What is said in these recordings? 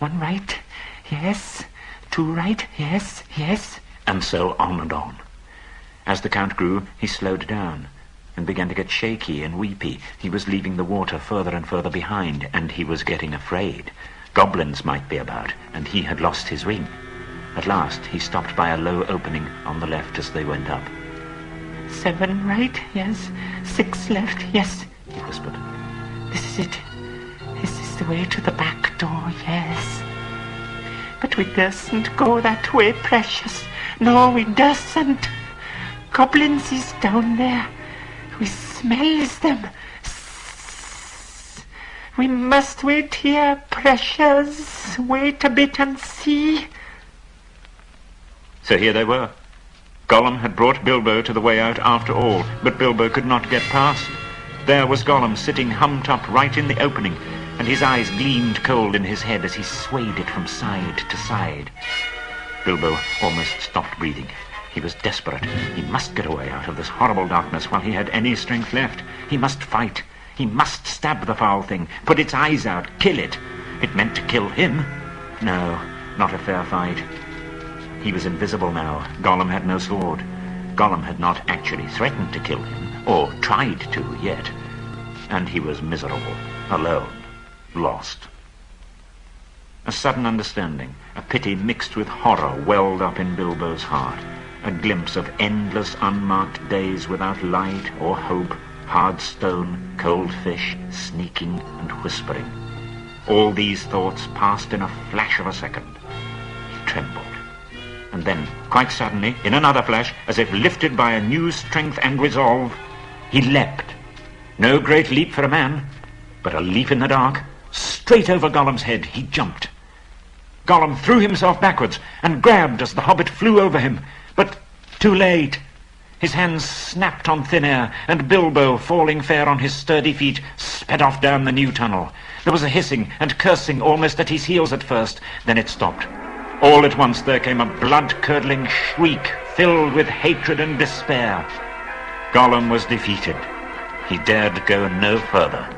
One right, yes. Two right, yes, yes. And so on and on. As the count grew, he slowed down and began to get shaky and weepy. He was leaving the water further and further behind, and he was getting afraid. Goblins might be about, and he had lost his ring. At last, he stopped by a low opening on the left as they went up. 7 right, yes. 6 left, yes, he whispered. This is it. This is the way to the back door, yes. But we durstn't go that way, precious. No, we durstn't. Goblins is down there. We smells them. We must wait here, precious. Wait a bit and see. So here they were. Gollum had brought Bilbo to the way out after all, but Bilbo could not get past. There was Gollum sitting humped up right in the opening, and his eyes gleamed cold in his head as he swayed it from side to side. Bilbo almost stopped breathing. He was desperate. He must get away out of this horrible darkness while he had any strength left. He must fight. He must stab the foul thing, put its eyes out, kill it. It meant to kill him. No, not a fair fight. He was invisible now. Gollum had no sword. Gollum had not actually threatened to kill him, or tried to yet. And he was miserable, alone, lost. A sudden understanding, a pity mixed with horror welled up in Bilbo's heart. A glimpse of endless unmarked days without light or hope, hard stone, cold fish, sneaking and whispering. All these thoughts passed in a flash of a second. He trembled. And then, quite suddenly, in another flash, as if lifted by a new strength and resolve, he leapt. No great leap for a man, but a leap in the dark. Straight over Gollum's head he jumped. Gollum threw himself backwards and grabbed as the hobbit flew over him, but too late. His hands snapped on thin air, and Bilbo, falling fair on his sturdy feet, sped off down the new tunnel. There was a hissing and cursing almost at his heels at first, then it stopped. All at once there came a blood-curdling shriek filled with hatred and despair. Gollum was defeated. He dared go no further.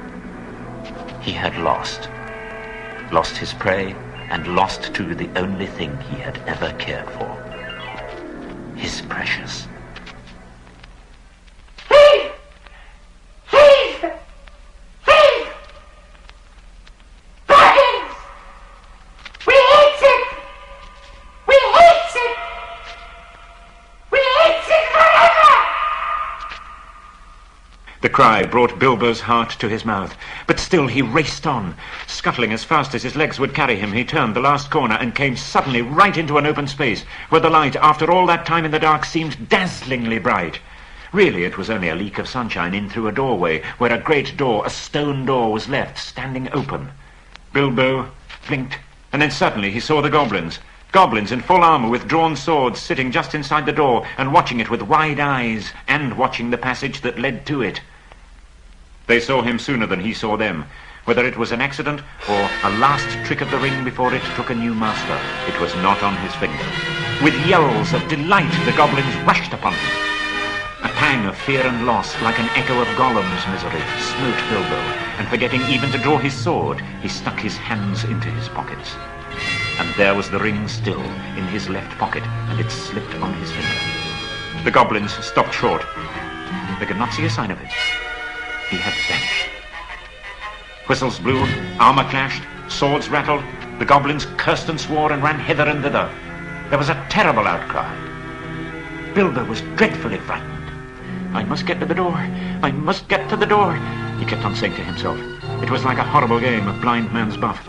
He had lost. Lost his prey, and lost too the only thing he had ever cared for. His precious. Thief! Thief! Thief! Goblins! We hate it! We hate it! We hate it forever! The cry brought Bilbo's heart to his mouth, but still he raced on. Scuttling as fast as his legs would carry him, he turned the last corner and came suddenly right into an open space, where the light, after all that time in the dark, seemed dazzlingly bright. Really, it was only a leak of sunshine in through a doorway, where a great door, a stone door, was left standing open. Bilbo blinked, and then suddenly he saw the goblins. Goblins in full armour with drawn swords sitting just inside the door and watching it with wide eyes and watching the passage that led to it. They saw him sooner than he saw them. Whether it was an accident or a last trick of the ring before it took a new master, it was not on his finger. With yells of delight, the goblins rushed upon him. A pang of fear and loss, like an echo of Gollum's misery, smote Bilbo, and forgetting even to draw his sword, he stuck his hands into his pockets. And there was the ring still, in his left pocket, and it slipped on his finger. The goblins stopped short. They could not see a sign of him. He had vanished. Whistles blew, armour clashed, swords rattled. The goblins cursed and swore and ran hither and thither. There was a terrible outcry. Bilbo was dreadfully frightened. I must get to the door. I must get to the door, he kept on saying to himself. It was like a horrible game of blind man's buff.